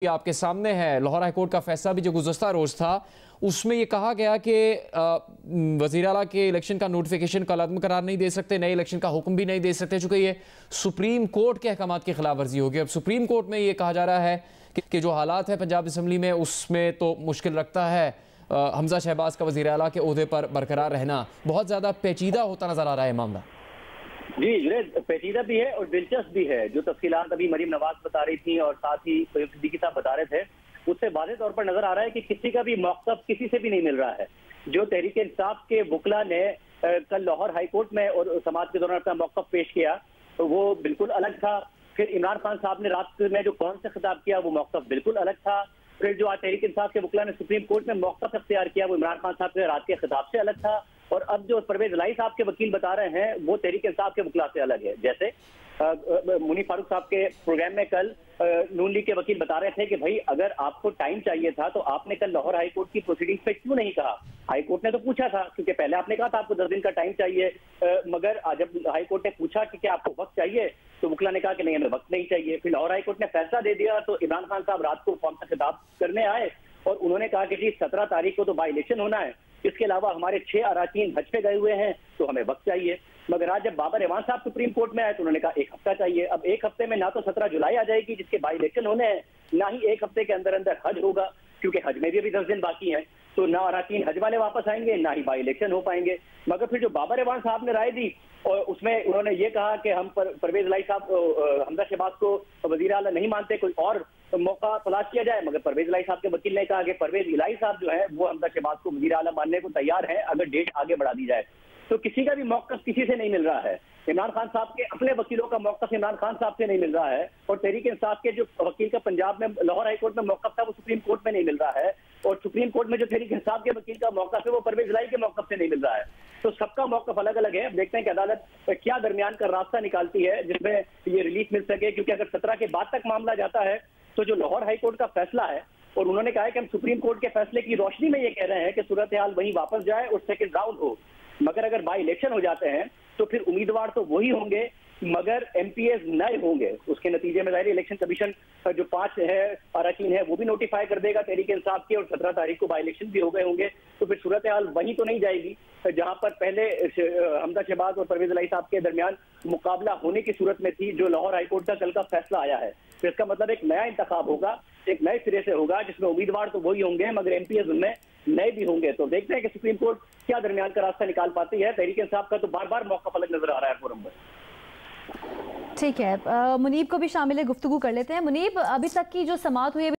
आपके सामने है। लाहौर हाईकोर्ट का फैसला भी जो गुज़श्ता रोज़ था उसमें ये कहा गया कि वज़ीर आला के इलेक्शन का नोटिफिकेशन कलअदम करार नहीं दे सकते, नए इलेक्शन का हुक्म भी नहीं दे सकते, चूँकि ये सुप्रीम कोर्ट के अहकामात की खिलाफ वर्जी होगी। अब सुप्रीम कोर्ट में ये कहा जा रहा है कि जो हालात है पंजाब असम्बली में उसमें तो मुश्किल रखता है हमजा शहबाज का वज़ीर आला के ओहदे पर बरकरार रहना। बहुत ज़्यादा पेचीदा होता नज़र आ रहा है मामला। जी जुनैद, पेचीदा भी है और दिलचस्प भी है। जो तफसीलात अभी मरीम नवाज बता रही थी और साथ ही सिद्दीकी साहब बता रहे थे, उससे वाज़ेह तौर पर नजर आ रहा है कि किसी का भी मौक़िफ़ किसी से भी नहीं मिल रहा है। जो तहरीक इंसाफ के वकला ने कल लाहौर हाईकोर्ट में और समाज के दौरान अपना मौक़िफ़ पेश किया तो वो बिल्कुल अलग था। फिर इमरान खान साहब ने रात में जो कौन से खिताब किया वो मौक़िफ़ बिल्कुल अलग था। फिर जो आज तहरीक इंसाफ के वकला ने सुप्रीम कोर्ट में मौक़िफ़ अख्तियार किया वो इमरान खान साहब के रात के खिताब से अलग था। और अब जो परवेज इलाही साहब के वकील बता रहे हैं वो तहरीक इंसाफ के वकला से अलग है। जैसे मुनीर फारूक साहब के प्रोग्राम में कल नून लीग के वकील बता रहे थे कि भाई अगर आपको टाइम चाहिए था तो आपने कल लाहौर हाईकोर्ट की प्रोसीडिंग्स पे क्यों नहीं कहा। हाईकोर्ट ने तो पूछा था, क्योंकि पहले आपने कहा था आपको 10 दिन का टाइम चाहिए, मगर जब हाईकोर्ट ने पूछा कि क्या आपको वक्त चाहिए तो वकला ने कहा कि नहीं हमें वक्त नहीं चाहिए। फिर लाहौर हाईकोर्ट ने फैसला दे दिया तो इमरान खान साहब रात को कौन सा खिताब करने आए और उन्होंने कहा कि जी 17 तारीख को तो बाई इलेक्शन होना है, इसके अलावा हमारे 6 अराकीन हज पे गए हुए हैं तो हमें वक्त चाहिए। मगर आज जब बाबर एवान साहब सुप्रीम कोर्ट में आए तो उन्होंने कहा 1 हफ्ता चाहिए। अब 1 हफ्ते में ना तो 17 जुलाई आ जाएगी जिसके बाई इलेक्शन होने हैं, ना ही 1 हफ्ते के अंदर अंदर हज होगा, क्योंकि हज में भी अभी 10 दिन बाकी हैं। तो ना अराकीन हज वाले वापस आएंगे ना ही बाई इलेक्शन हो पाएंगे। मगर फिर जो बाबर एवान साहब ने राय दी और उसमें उन्होंने ये कहा कि हम परवेज इलाही साहब हमजा शहबाज को वज़ीर आला नहीं मानते, कोई और मौका तलाश किया जाए। मगर परवेज इलाही साहब के वकील ने कहा कि परवेज इलाही साहब जो है वो हमजा शहबाज को वज़ीर आला मानने को तैयार है अगर डेट आगे बढ़ा दी जाए। तो किसी का भी मौक़िफ़ किसी से नहीं मिल रहा है। इमरान खान साहब के अपने वकीलों का मौक़िफ़ इमरान खान साहब से नहीं मिल रहा है और तहरीक इंसाफ के जो वकील का पंजाब में लाहौर हाईकोर्ट में मौक़िफ़ था वो सुप्रीम कोर्ट में नहीं मिल रहा है और सुप्रीम कोर्ट में जो तहरीक इंसाफ के वकील का मौक़िफ़ है वो परवेज इलाही के मौक़िफ़ से नहीं मिल रहा है। तो सबका मौक़िफ़ अलग अलग है। अब देखते हैं कि अदालत क्या दरमियान का रास्ता निकालती है जिसमें ये रिलीफ मिल सके, क्योंकि अगर 17 के बाद तक मामला जाता है तो जो लाहौर हाईकोर्ट का फैसला है और उन्होंने कहा है कि हम सुप्रीम कोर्ट के फैसले की रोशनी में ये कह रहे हैं कि सूरत हाल वहीं वापस जाए और सेकंड राउंड हो। मगर अगर बाई इलेक्शन हो जाते हैं तो फिर उम्मीदवार तो वही होंगे मगर एमपीएस नए होंगे। उसके नतीजे में जाहिर इलेक्शन कमीशन जो 5 है अरकान है वो भी नोटिफाई कर देगा तहरीक इंसाफ के और 17 तारीख को बाई इलेक्शन भी हो गए होंगे। तो फिर सूरत हाल वहीं तो नहीं जाएगी जहां पर पहले हमजा शहबाज और परवेज इलाही साहब के दरमियान मुकाबला होने की सूरत में थी, जो लाहौर हाईकोर्ट का कल का फैसला आया है। तो इसका मतलब एक नया इंतखाब होगा, एक नए सिरे से होगा जिसमें उम्मीदवार तो वही होंगे मगर एमपीएस उनमें नए भी होंगे। तो देखते हैं कि सुप्रीम कोर्ट क्या दरमियान का रास्ता निकाल पाती है। तहरीक इंसाफ का तो बार बार मौका अलग नजर आ रहा है फोरम पर। ठीक है, मुनीब को भी शामिल गुफ्तगू कर लेते हैं। मुनीब, अभी तक की जो समाअत हुई है